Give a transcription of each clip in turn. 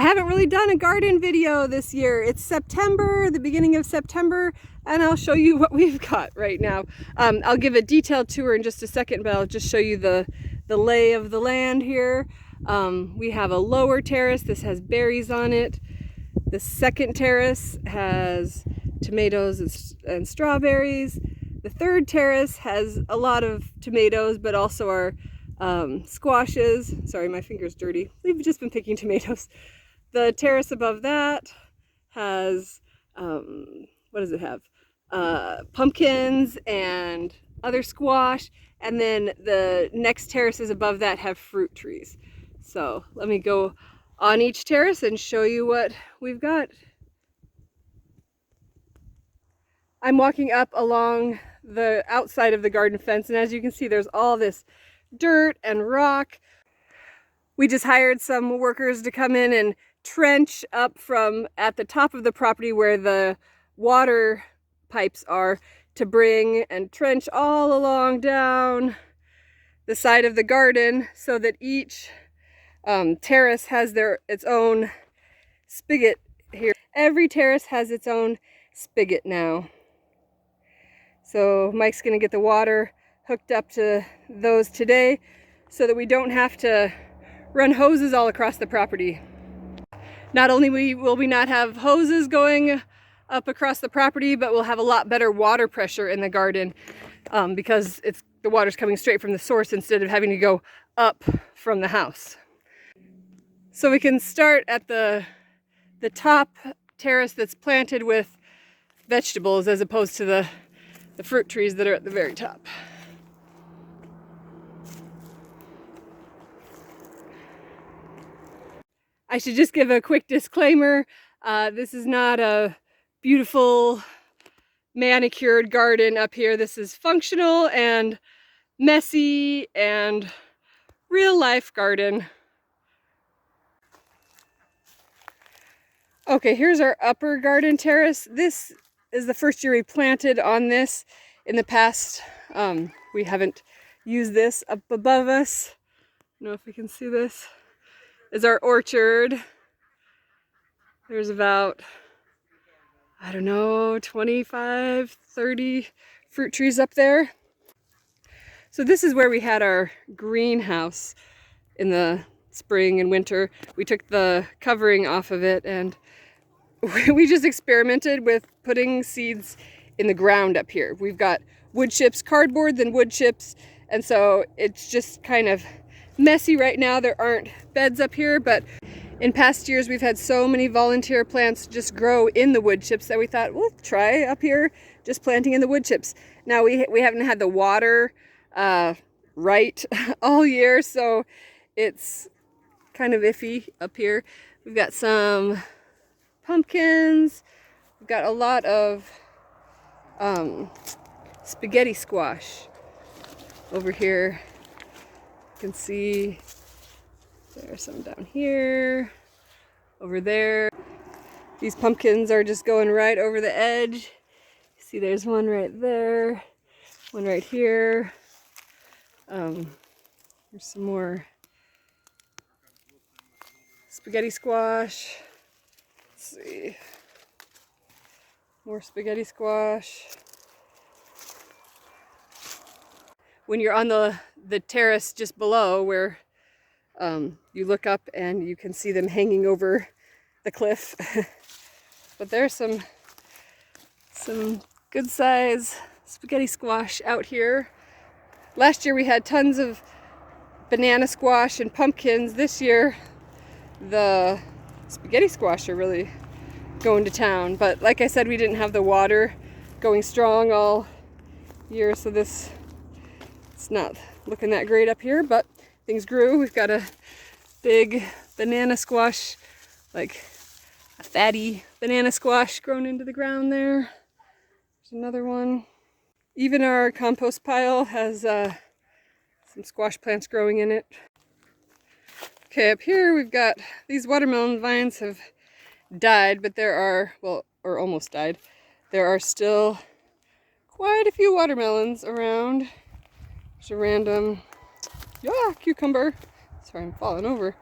I haven't really done a garden video this year. It's September, the beginning of September, and I'll show you what we've got right now. I'll give a detailed tour in just a second, but I'll just show you the lay of the land here. We have a lower terrace. This has berries on it. The second terrace has tomatoes and strawberries. The third terrace has a lot of tomatoes, but also our squashes. Sorry, my finger's dirty. We've just been picking tomatoes. The terrace above that has, what does it have? Pumpkins and other squash. And then the next terraces above that have fruit trees. So let me go on each terrace and show you what we've got. I'm walking up along the outside of the garden fence, and as you can see, there's all this dirt and rock. We just hired some workers to come in and trench up from at the top of the property where the water pipes are, to bring and trench all along down the side of the garden so that each terrace has its own spigot here. Every terrace has its own spigot now. So Mike's gonna get the water hooked up to those today so that we don't have to run hoses all across the property. Not only will we not have hoses going up across the property, but we'll have a lot better water pressure in the garden because the water's coming straight from the source instead of having to go up from the house. So we can start at the top terrace that's planted with vegetables as opposed to the fruit trees that are at the very top. I should just give a quick disclaimer. This is not a beautiful manicured garden up here. This is functional and messy and real life garden. Okay, here's our upper garden terrace. This is the first year we planted on this. In the past, we haven't used this. Up above us, I don't know if we can see this, is our orchard. There's about, I don't know, 25, 30 fruit trees up there. So this is where we had our greenhouse in the spring and winter. We took the covering off of it and we just experimented with putting seeds in the ground up here. We've got wood chips, cardboard, then wood chips, and so it's just kind of messy right now. There aren't beds up here, but in past years we've had so many volunteer plants just grow in the wood chips that we thought we'll try up here just planting in the wood chips. Now we haven't had the water right all year, so it's kind of iffy up here. We've got some pumpkins. We've got a lot of spaghetti squash over here. You can see there's some down here, over there. These pumpkins are just going right over the edge. See, there's one right there, one right here. There's some more spaghetti squash. Let's see. More spaghetti squash. When you're on the terrace just below where you look up and you can see them hanging over the cliff. But there's some good size spaghetti squash out here. Last year we had tons of banana squash and pumpkins. This year the spaghetti squash are really going to town. But like I said, we didn't have the water going strong all year, so it's not looking that great up here, but things grew. We've got a big banana squash, like a fatty banana squash grown into the ground there. There's another one. Even our compost pile has some squash plants growing in it. Okay, up here we've got these watermelon vines have died, but there are, well, or almost died. There are still quite a few watermelons around. There's a random, cucumber. Sorry, I'm falling over.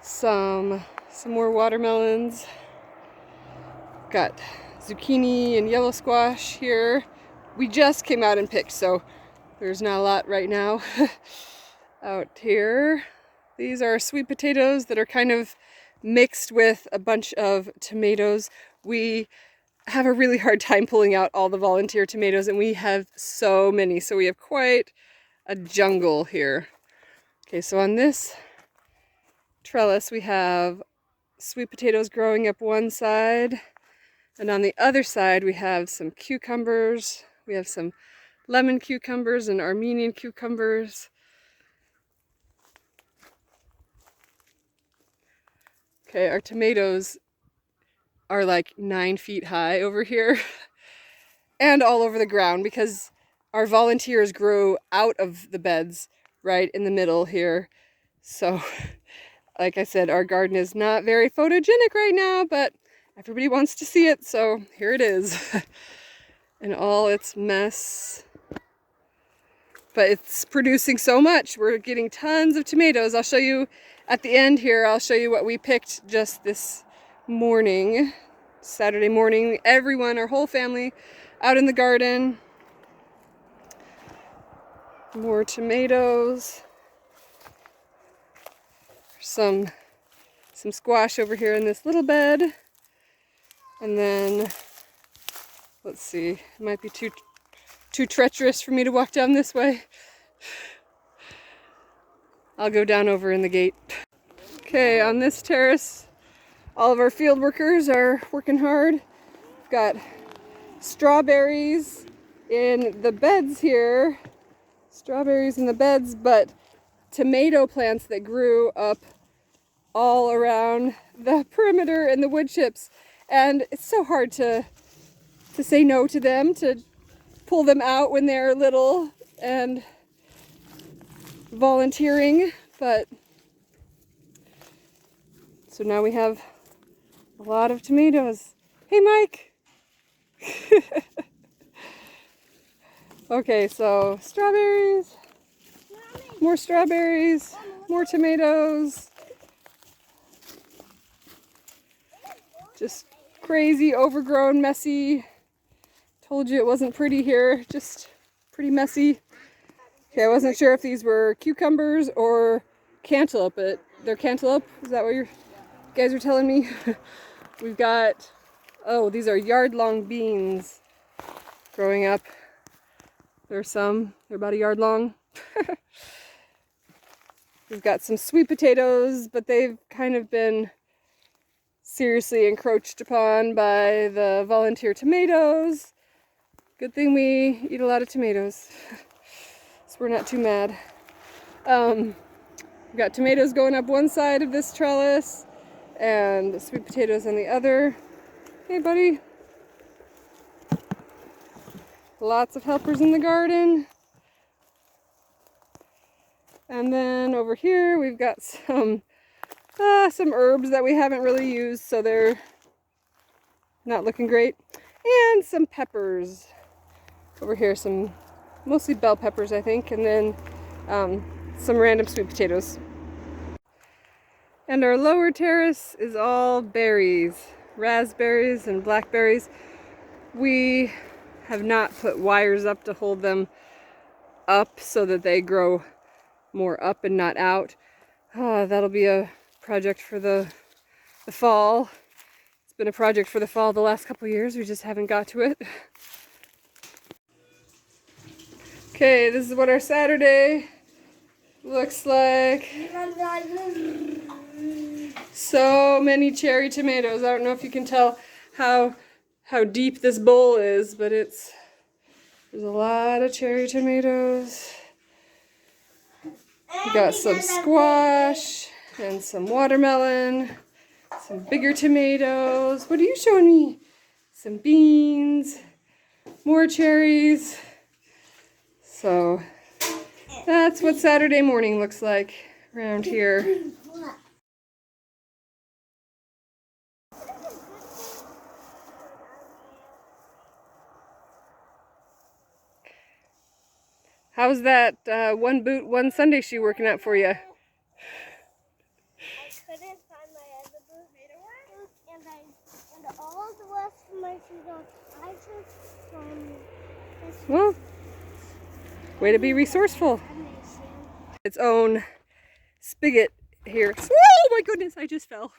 Some Some more watermelons. Got zucchini and yellow squash here. We just came out and picked, so there's not a lot right now. Out here, these are sweet potatoes that are kind of mixed with a bunch of tomatoes. We have a really hard time pulling out all the volunteer tomatoes, and we have so many, so we have quite a jungle here. Okay, so on this trellis we have sweet potatoes growing up one side, and on the other side we have some cucumbers. We have some lemon cucumbers and Armenian cucumbers. Okay, our tomatoes are like 9 feet high over here and all over the ground because our volunteers grew out of the beds right in the middle here. So, like I said, our garden is not very photogenic right now, but everybody wants to see it, so here it is. In all its mess. But it's producing so much. We're getting tons of tomatoes. I'll show you at the end here, I'll show you what we picked just this morning, Saturday morning. Everyone, our whole family, out in the garden. More tomatoes. Some squash over here in this little bed. And then, let's see, it might be too treacherous for me to walk down this way. I'll go down over in the gate. Okay, on this terrace, all of our field workers are working hard. We've got strawberries in the beds here. Strawberries in the beds, but tomato plants that grew up all around the perimeter and the wood chips. And it's so hard to say no to them, to pull them out when they're little and volunteering, but so now we have a lot of tomatoes. Hey, Mike! Okay, so strawberries, more strawberries, more tomatoes. Just crazy, overgrown, messy. Told you it wasn't pretty here, just pretty messy. Okay, I wasn't sure if these were cucumbers or cantaloupe, but they're cantaloupe. Is that what you guys are telling me? We've got, oh, these are yard-long beans growing up. There's some, they're about a yard long. We've got some sweet potatoes, but they've kind of been seriously encroached upon by the volunteer tomatoes. Good thing we eat a lot of tomatoes, so we're not too mad. We've got tomatoes going up one side of this trellis and sweet potatoes on the other. Hey, buddy. Lots of helpers in the garden. And then over here we've got some herbs that we haven't really used, so they're not looking great. And some peppers. Over here, some mostly bell peppers, I think, and then some random sweet potatoes. And our lower terrace is all berries, raspberries and blackberries. We have not put wires up to hold them up so that they grow more up and not out. That'll be a project for the fall. It's been a project for the fall the last couple years. We just haven't got to it. Okay, this is what our Saturday looks like. So many cherry tomatoes. I don't know if you can tell how deep this bowl is, but there's a lot of cherry tomatoes. We got some squash and some watermelon, some bigger tomatoes. What are you showing me? Some beans, more cherries. So that's what Saturday morning looks like around here. How's that one boot, one Sunday shoe working out for you? I couldn't find my other boot, Well, way to be resourceful. Its own spigot here. Oh my goodness, I just fell.